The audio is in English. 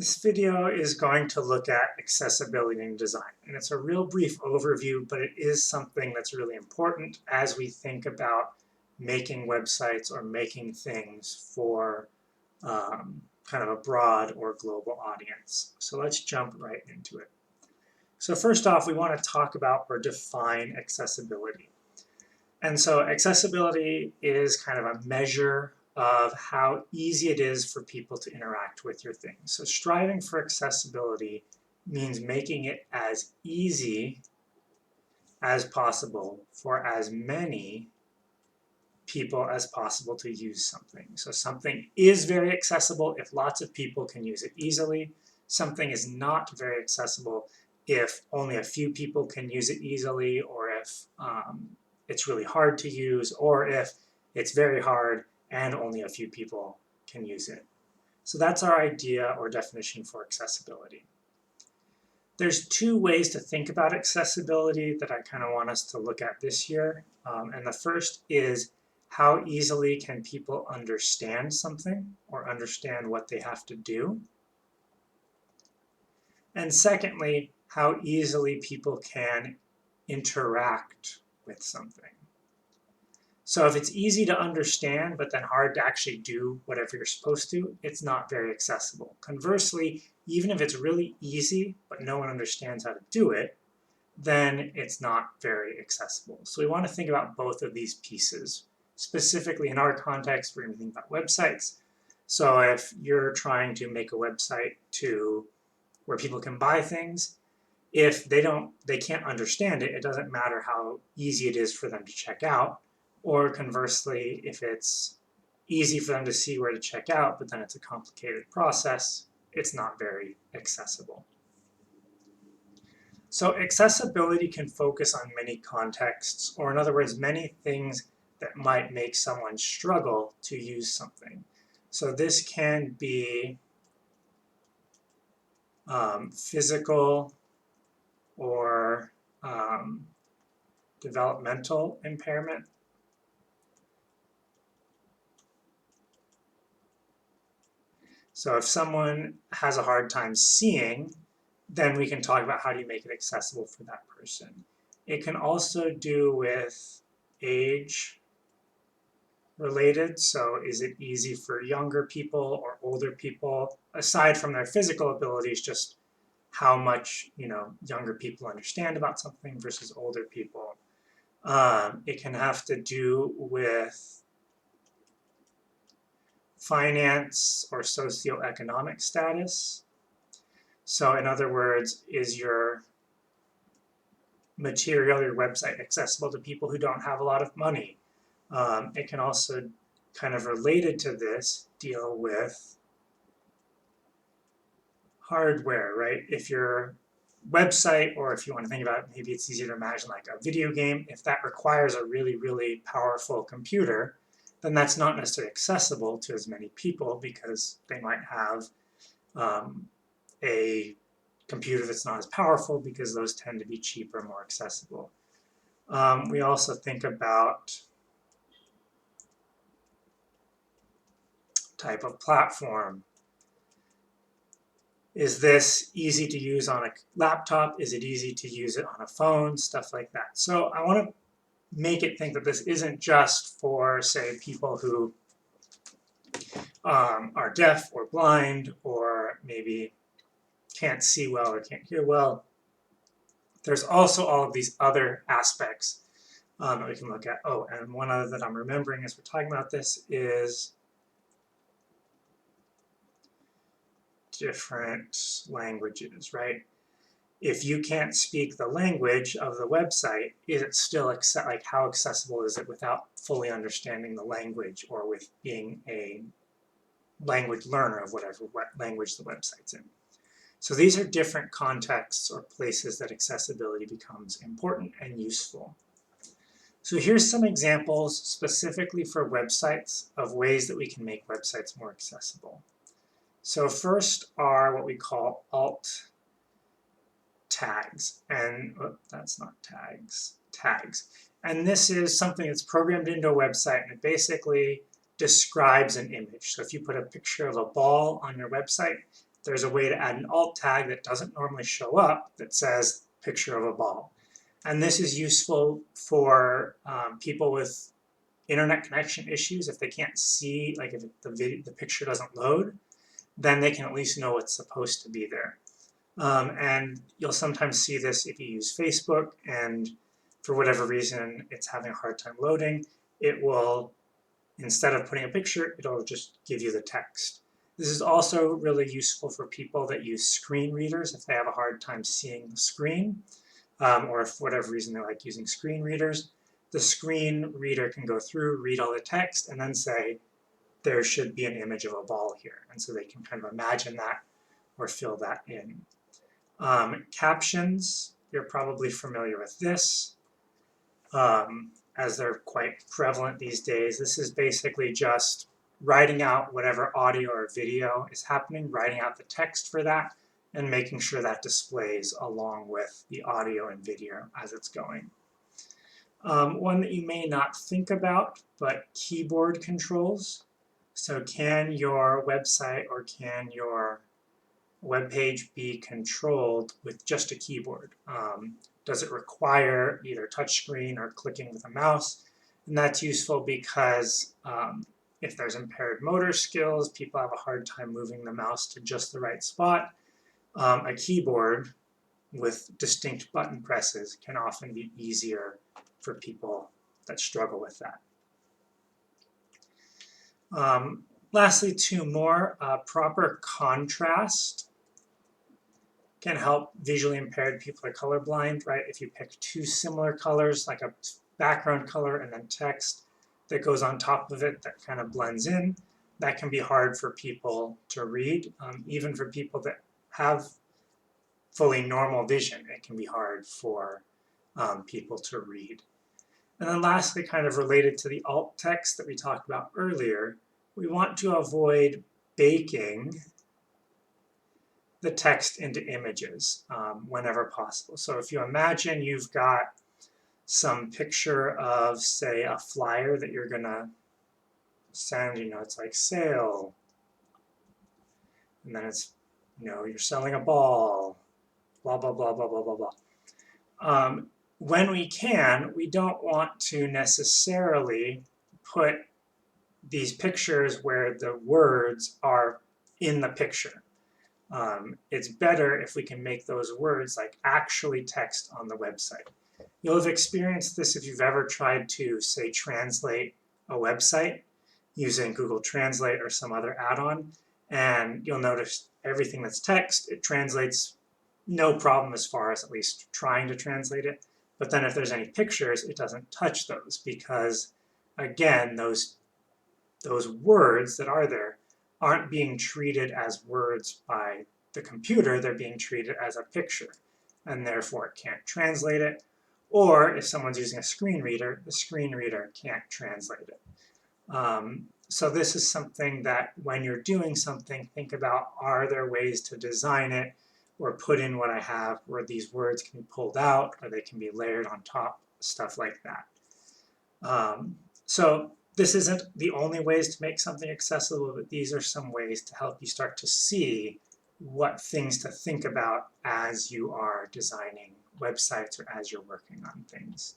This video is going to look at accessibility in design, and it's a real brief overview, but it is something that's really important as we think about making websites or making things for kind of a broad or global audience. So let's jump right into it. So first off, we want to talk about or define accessibility. And so accessibility is kind of a measure of how easy it is for people to interact with your things. So striving for accessibility means making it as easy as possible for as many people as possible to use something. So something is very accessible if lots of people can use it easily. Something is not very accessible if only a few people can use it easily, or if it's really hard to use, or if it's very hard and only a few people can use it. So that's our idea or definition for accessibility. There's two ways to think about accessibility that I kind of want us to look at this year. And the first is, how easily can people understand something or understand what they have to do? And secondly, how easily people can interact with something. So if it's easy to understand, but then hard to actually do whatever you're supposed to, it's not very accessible. Conversely, even if it's really easy, but no one understands how to do it, then it's not very accessible. So we want to think about both of these pieces. Specifically in our context, we're going to think about websites. So if you're trying to make a website where people can buy things, if they can't understand it, it doesn't matter how easy it is for them to check out. Or conversely, if it's easy for them to see where to check out, but then it's a complicated process, it's not very accessible. So accessibility can focus on many contexts, or in other words, many things that might make someone struggle to use something. So this can be physical or developmental impairment. So if someone has a hard time seeing, then we can talk about how do you make it accessible for that person. It can also do with age related. So is it easy for younger people or older people, aside from their physical abilities, just how much younger people understand about something versus older people. It can have to do with finance or socioeconomic status. So in other words, is your material, your website, accessible to people who don't have a lot of money? It can also, kind of related to this, deal with hardware, right? If your website, or if you want to think about it, maybe it's easier to imagine like a video game, if that requires a really, really powerful computer, then that's not necessarily accessible to as many people because they might have a computer that's not as powerful, because those tend to be cheaper, more accessible. We also think about type of platform. Is this easy to use on a laptop? Is it easy to use it on a phone? Stuff like that. So I want to make it think that this isn't just for, say, people who are deaf or blind, or maybe can't see well or can't hear well. There's also all of these other aspects that we can look at. Oh, and one other that I'm remembering as we're talking about this is different languages, right? If you can't speak the language of the website, is it still like how accessible is it without fully understanding the language, or with being a language learner of whatever language the website's in? So these are different contexts or places that accessibility becomes important and useful. So here's some examples specifically for websites of ways that we can make websites more accessible. So first are what we call alt tags, and that's not tags, tags. And this is something that's programmed into a website, and it basically describes an image. So if you put a picture of a ball on your website, there's a way to add an alt tag that doesn't normally show up that says picture of a ball. And this is useful for people with internet connection issues. If they can't see, like if the picture doesn't load, then they can at least know it's supposed to be there. And you'll sometimes see this if you use Facebook and for whatever reason it's having a hard time loading, it will, instead of putting a picture, it'll just give you the text. This is also really useful for people that use screen readers if they have a hard time seeing the screen, or if for whatever reason they like using screen readers. The screen reader can go through, read all the text, and then say, there should be an image of a ball here. And so they can kind of imagine that or fill that in. Captions, you're probably familiar with this, as they're quite prevalent these days. This is basically just writing out whatever audio or video is happening, writing out the text for that, and making sure that displays along with the audio and video as it's going. One that you may not think about, but keyboard controls. So can your website or can your web page be controlled with just a keyboard? Does it require either touchscreen or clicking with a mouse? And that's useful because if there's impaired motor skills, people have a hard time moving the mouse to just the right spot. A keyboard with distinct button presses can often be easier for people that struggle with that. Lastly, two more. Proper contrast can help visually impaired people or colorblind, right? If you pick two similar colors, like a background color and then text that goes on top of it that kind of blends in, that can be hard for people to read. Even for people that have fully normal vision, it can be hard for people to read. And then lastly, kind of related to the alt text that we talked about earlier, we want to avoid baking the text into images whenever possible. So if you imagine you've got some picture of, say, a flyer that you're gonna send, it's like sale, and then it's, you're selling a ball, blah, blah, blah, blah, blah, blah, blah. When we can, we don't want to necessarily put these pictures where the words are in the picture. It's better if we can make those words like actually text on the website. You'll have experienced this if you've ever tried to, say, translate a website using Google Translate or some other add-on, and you'll notice everything that's text, it translates no problem as far as at least trying to translate it. But then if there's any pictures, it doesn't touch those because, again, those words that are there aren't being treated as words by the computer, they're being treated as a picture, and therefore it can't translate it. Or if someone's using a screen reader, the screen reader can't translate it. So this is something that when you're doing something, think about, are there ways to design it or put in what I have where these words can be pulled out or they can be layered on top, stuff like that. So this isn't the only ways to make something accessible, but these are some ways to help you start to see what things to think about as you are designing websites or as you're working on things.